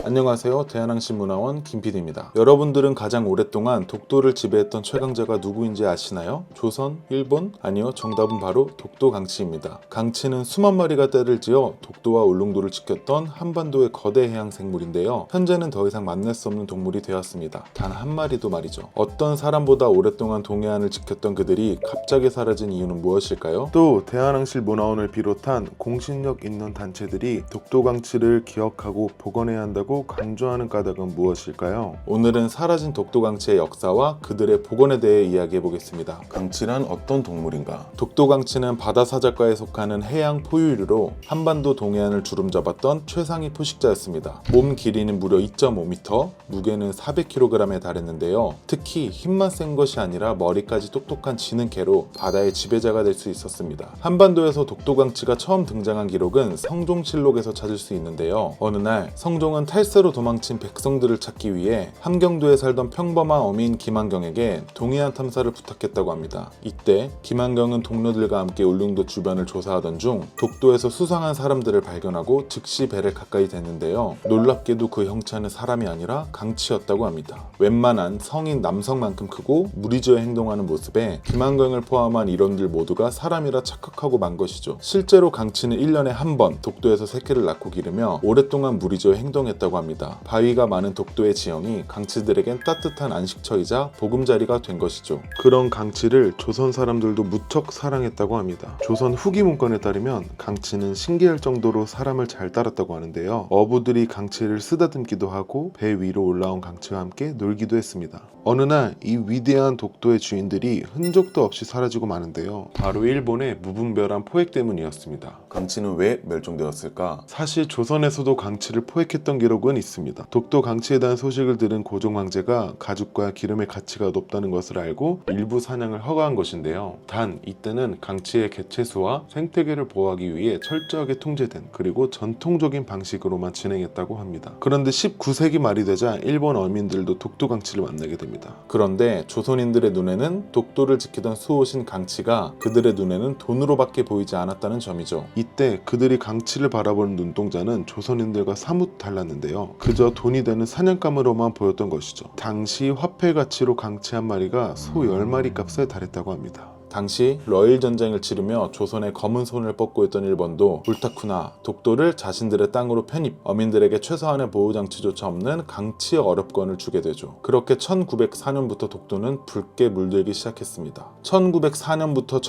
안녕하세요. 대한항공문화원 김PD입니다. 여러분들은 가장 오랫동안 독도를 지배했던 최강자가 누구인지 아시나요? 조선? 일본? 아니요. 정답은 바로 독도 강치입니다. 강치는 수만 마리가 떼를 지어 독도와 울릉도를 지켰던 한반도의 거대 해양 생물인데요. 현재는 더 이상 만날 수 없는 동물이 되었습니다. 단 한 마리도 말이죠. 어떤 사람보다 오랫동안 동해안을 지켰던 그들이 갑자기 사라진 이유는 무엇일까요? 또 대한항공문화원을 비롯한 공신력 있는 단체들이 독도 강치를 기억하고 복원해야 한다고 강조하는 까닭은 무엇일까요? 오늘은 사라진 독도 강치의 역사와 그들의 복원에 대해 이야기해 보겠습니다. 강치란 어떤 동물인가? 독도 강치는 바다 사자과에 속하는 해양 포유류로 한반도 동해안을 주름잡았던 최상위 포식자였습니다. 몸 길이는 무려 2.5m, 무게는 400kg에 달했는데요. 특히 힘만 센 것이 아니라 머리까지 똑똑한 지능캐로 바다의 지배자가 될 수 있었습니다. 한반도에서 독도 강치가 처음 등장한 기록은 성종실록에서 찾을 수 있는데요. 어느 날 성종은 탈세로 도망친 백성들을 찾기 위해 함경도에 살던 평범한 어민 김한경에게 동해안 탐사를 부탁했다고 합니다. 이때 김한경은 동료들과 함께 울릉도 주변을 조사하던 중 독도에서 수상한 사람들을 발견하고 즉시 배를 가까이 댔는데요. 놀랍게도 그 형체는 사람이 아니라 강치였다고 합니다. 웬만한 성인 남성만큼 크고 무리지어 행동하는 모습에 김한경을 포함한 일원들 모두가 사람이라 착각하고 만 것이죠. 실제로 강치는 1년에 한 번 독도에서 새끼를 낳고 기르며 오랫동안 무리지어 행동했다고 합니다. 바위가 많은 독도의 지형이 강치들에겐 따뜻한 안식처이자 보금자리가 된 것이죠. 그런 강치를 조선 사람들도 무척 사랑했다고 합니다. 조선 후기 문건에 따르면 강치는 신기할 정도로 사람을 잘 따랐다고 하는데요. 어부들이 강치를 쓰다듬기도 하고 배 위로 올라온 강치와 함께 놀기도 했습니다. 어느 날 이 위대한 독도의 주인들이 흔적도 없이 사라지고 마는데요. 바로 일본의 무분별한 포획 때문이었습니다. 강치는 왜 멸종되었을까? 사실 조선에서도 강치를 포획했던 기록은 있습니다. 독도 강치에 대한 소식을 들은 고종 황제가 가죽과 기름의 가치가 높다는 것을 알고 일부 사냥을 허가한 것인데요. 단 이때는 강치의 개체수와 생태계를 보호하기 위해 철저하게 통제된 그리고 전통적인 방식으로만 진행했다고 합니다. 그런데 19세기 말이 되자 일본 어민들도 독도 강치를 만나게 됩니다. 그런데 조선인들의 눈에는 독도를 지키던 수호신 강치가 그들의 눈에는 돈으로밖에 보이지 않았다는 점이죠. 이때 그들이 강치를 바라보는 눈동자는 조선인들과 사뭇 달랐는데요. 그저 돈이 되는 사냥감으로만 보였던 것이죠. 당시 화폐 가치로 강치 한 마리가 소 10마리 값에 달했다고 합니다. 당시 러일 전쟁을 치르며 조선의 검은 손을 뻗고 있던 일본도 옳다쿠나 독도를 자신들의 땅으로 편입, 어민들에게 최소한의 보호장치조차 없는 강치의 어렵권을 주게 되죠. 그렇게 1904년부터 독도는 붉게 물들기 시작했습니다. 1904년부터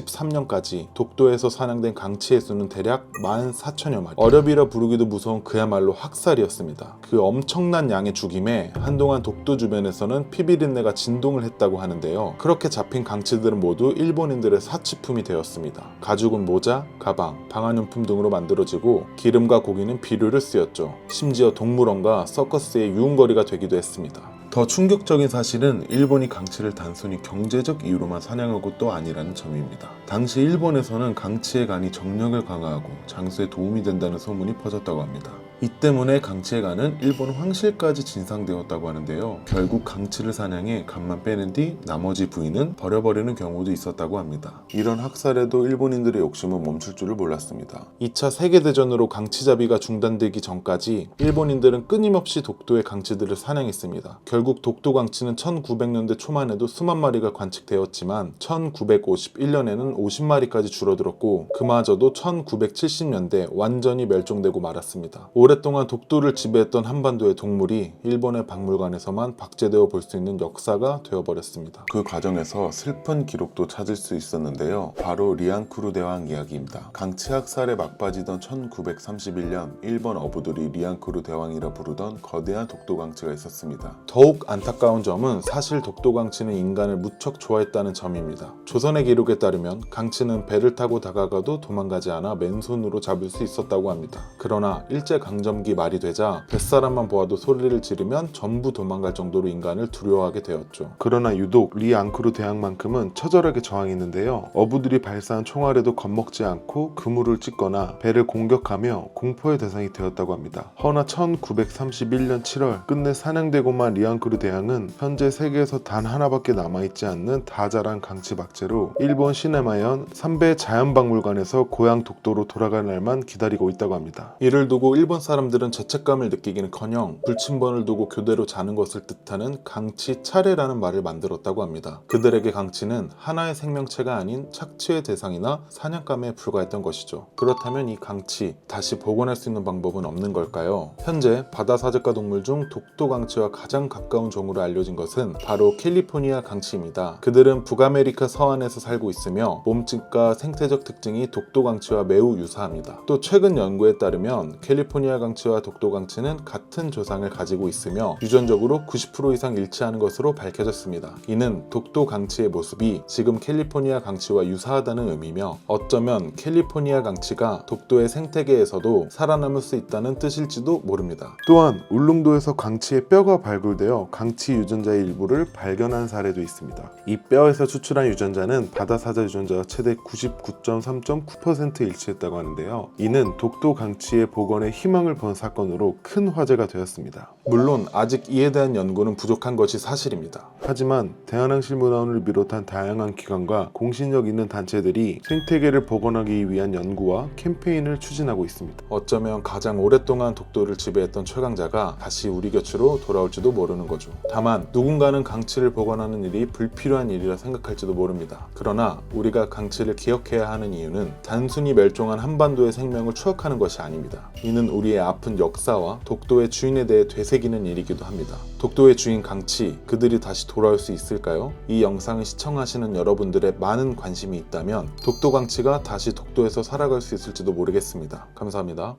1913년까지 독도에서 사냥된 강치의 수는 대략 14,000여 마리. 어렵이라 부르기도 무서운 그야말로 학살이었습니다. 그 엄청난 양의 죽임에 한동안 독도 주변에서는 피비린내가 진동을 했다고 하는데요. 그렇게 잡힌 강치들은 모두 일본인들의 사치품이 되었습니다. 가죽은 모자, 가방, 방한용품 등으로 만들어지고 기름과 고기는 비료를 쓰였죠. 심지어 동물원과 서커스의 유흥거리가 되기도 했습니다. 더 충격적인 사실은 일본이 강치를 단순히 경제적 이유로만 사냥하고 또 아니라는 점입니다. 당시 일본에서는 강치의 간이 정력을 강화하고 장수에 도움이 된다는 소문이 퍼졌다고 합니다. 이 때문에 강치의 간은 일본 황실까지 진상되었다고 하는데요. 결국 강치를 사냥해 간만 빼는 뒤 나머지 부위는 버려버리는 경우도 있었다고 합니다. 이런 학살에도 일본인들의 욕심은 멈출 줄을 몰랐습니다. 2차 세계대전으로 강치잡이가 중단되기 전까지 일본인들은 끊임없이 독도의 강치들을 사냥했습니다. 결국 독도 강치는 1900년대 초만 해도 수만 마리가 관측되었지만 1951년에는 50마리까지 줄어들었고 그마저도 1970년대 완전히 멸종되고 말았습니다. 오랫동안 독도를 지배했던 한반도의 동물이 일본의 박물관에서만 박제되어 볼 수 있는 역사가 되어버렸습니다. 그 과정에서 슬픈 기록도 찾을 수 있었는데요. 바로 리앙크루 대왕 이야기입니다. 강치 학살에 막빠지던 1931년 일본 어부들이 리앙크루 대왕이라 부르던 거대한 독도 강치가 있었습니다. 더욱 안타까운 점은 사실 독도 강치는 인간을 무척 좋아했다는 점입니다. 조선의 기록에 따르면 강치는 배를 타고 다가가도 도망가지 않아 맨손으로 잡을 수 있었다고 합니다. 그러나 일제강점기 말이 되자 뱃사람만 보아도 소리를 지르면 전부 도망갈 정도로 인간을 두려워하게 되었죠. 그러나 유독 리앙크루 대왕만큼은 처절하게 저항했는데요. 어부들이 발사한 총알에도 겁먹지 않고 그물을 찢거나 배를 공격하며 공포의 대상이 되었다고 합니다. 허나 1931년 7월 끝내 사냥되고만 리앙크루 대왕은 현재 세계에서 단 하나밖에 남아있지 않는 다자란 강치박제로 일본 시네마현 삼배 자연박물관에서 고향 독도로 돌아갈 날만 기다리고 있다고 합니다. 이를 두고 일본 사람들은 죄책감을 느끼기는커녕 불침번을 두고 교대로 자는 것을 뜻하는 강치 차례라는 말을 만들었다고 합니다. 그들에게 강치는 하나의 생명체가 아닌 착취의 대상이나 사냥감에 불과했던 것이죠. 그렇다면 이 강치 다시 복원할 수 있는 방법은 없는 걸까요? 현재 바다 사제과 동물 중 독도 강치와 가장 가까운 종으로 알려진 것은 바로 캘리포니아 강치입니다. 그들은 북아메리카 서안에서 살고 있으며 몸집과 생태적 특징이 독도 강치와 매우 유사합니다. 또 최근 연구에 따르면 캘리포니아 강치와 독도 강치는 같은 조상을 가지고 있으며 유전적으로 90% 이상 일치하는 것으로 밝혀졌습니다. 이는 독도 강치의 모습이 지금 캘리포니아 강치와 유사하다는 의미며 어쩌면 캘리포니아 강치가 독도의 생태계에서도 살아남을 수 있다는 뜻일지도 모릅니다. 또한 울릉도에서 강치의 뼈가 발굴되어 강치 유전자의 일부를 발견한 사례도 있습니다. 이 뼈에서 추출한 유전자는 바다사자 유전자와 최대 99.3.9% 일치했다고 하는데요. 이는 독도 강치의 복원에 희망을 본 사건으로 큰 화제가 되었습니다. 물론 아직 이에 대한 연구는 부족한 것이 사실입니다. 하지만 대한항실문화원을 비롯한 다양한 기관과 공신력 있는 단체들이 생태계를 복원하기 위한 연구와 캠페인을 추진하고 있습니다. 어쩌면 가장 오랫동안 독도를 지배했던 최강자가 다시 우리 곁으로 돌아올지도 모르는 거죠. 다만 누군가는 강치를 복원하는 일이 불필요한 일이라 생각할지도 모릅니다. 그러나 우리가 강치를 기억해야 하는 이유는 단순히 멸종한 한반도의 생명을 추억하는 것이 아닙니다. 이는 우리의 아픈 역사와 독도의 주인에 대해 되새기는 일이기도 합니다. 독도의 주인 강치, 그들이 다시 돌아올 수 있을까요? 이 영상을 시청하시는 여러분들의 많은 관심이 있다면 독도 강치가 다시 독도에서 살아갈 수 있을지도 모르겠습니다. 감사합니다.